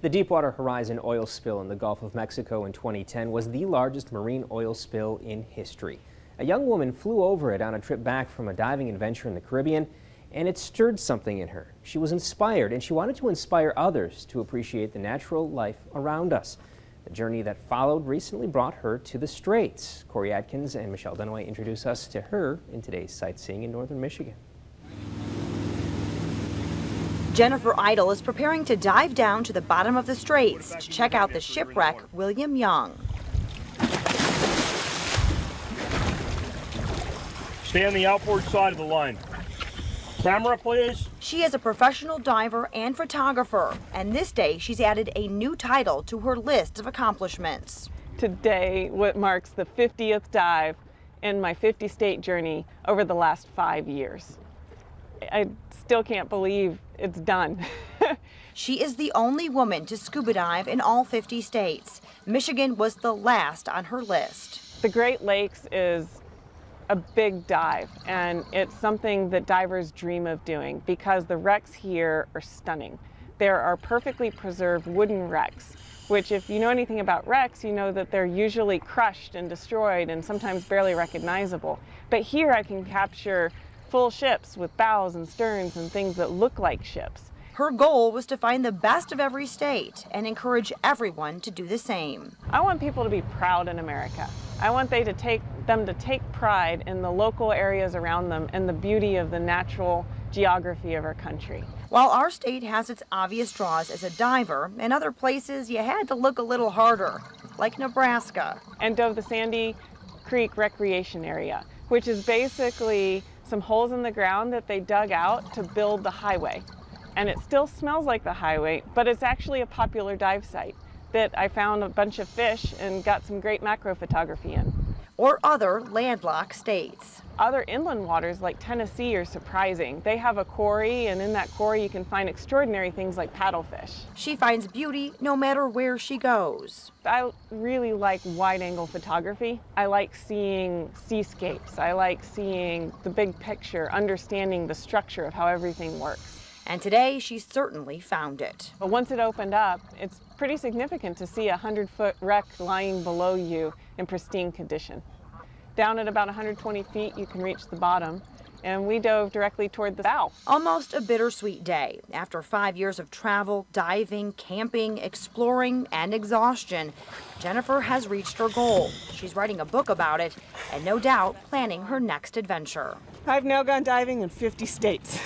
The Deepwater Horizon oil spill in the Gulf of Mexico in 2010 was the largest marine oil spill in history. A young woman flew over it on a trip back from a diving adventure in the Caribbean, and it stirred something in her. She was inspired, and she wanted to inspire others to appreciate the natural life around us. The journey that followed recently brought her to the Straits. Corey Atkins and Michelle Dunaway introduce us to her in today's Sightseeing in Northern Michigan. Jennifer Idle is preparing to dive down to the bottom of the Straits to check out the shipwreck William Young. Stay on the outboard side of the line. Camera, please. She is a professional diver and photographer, and this day she's added a new title to her list of accomplishments. Today, what marks the 50th dive in my 50-state journey over the last 5 years. I still can't believe it's done. She is the only woman to scuba dive in all 50 states. Michigan was the last on her list. The Great Lakes is a big dive, and it's something that divers dream of doing because the wrecks here are stunning. There are perfectly preserved wooden wrecks, which if you know anything about wrecks, you know that they're usually crushed and destroyed and sometimes barely recognizable. But here I can capture full ships with bows and sterns and things that look like ships. Her goal was to find the best of every state and encourage everyone to do the same. I want people to be proud in America. I want them to take pride in the local areas around them and the beauty of the natural geography of our country. While our state has its obvious draws as a diver, in other places you had to look a little harder, like Nebraska. And dove the Sandy Creek Recreation Area, which is basically some holes in the ground that they dug out to build the highway. And it still smells like the highway, but it's actually a popular dive site that I found a bunch of fish and got some great macro photography in. Or other landlocked states. Other inland waters like Tennessee are surprising. They have a quarry, and in that quarry you can find extraordinary things like paddlefish. She finds beauty no matter where she goes. I really like wide-angle photography. I like seeing seascapes. I like seeing the big picture, understanding the structure of how everything works. And today, she certainly found it. But once it opened up, it's pretty significant to see a 100-foot wreck lying below you in pristine condition. Down at about 120 feet, you can reach the bottom, and we dove directly toward the bow. Almost a bittersweet day. After 5 years of travel, diving, camping, exploring, and exhaustion, Jennifer has reached her goal. She's writing a book about it, and no doubt planning her next adventure. I've now gone diving in 50 states.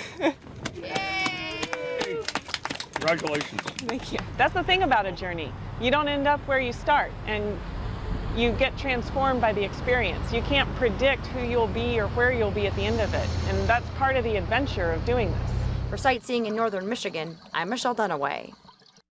Congratulations. Thank you. That's the thing about a journey. You don't end up where you start, and you get transformed by the experience. You can't predict who you'll be or where you'll be at the end of it, and that's part of the adventure of doing this. For Sightseeing in Northern Michigan, I'm Michelle Dunaway.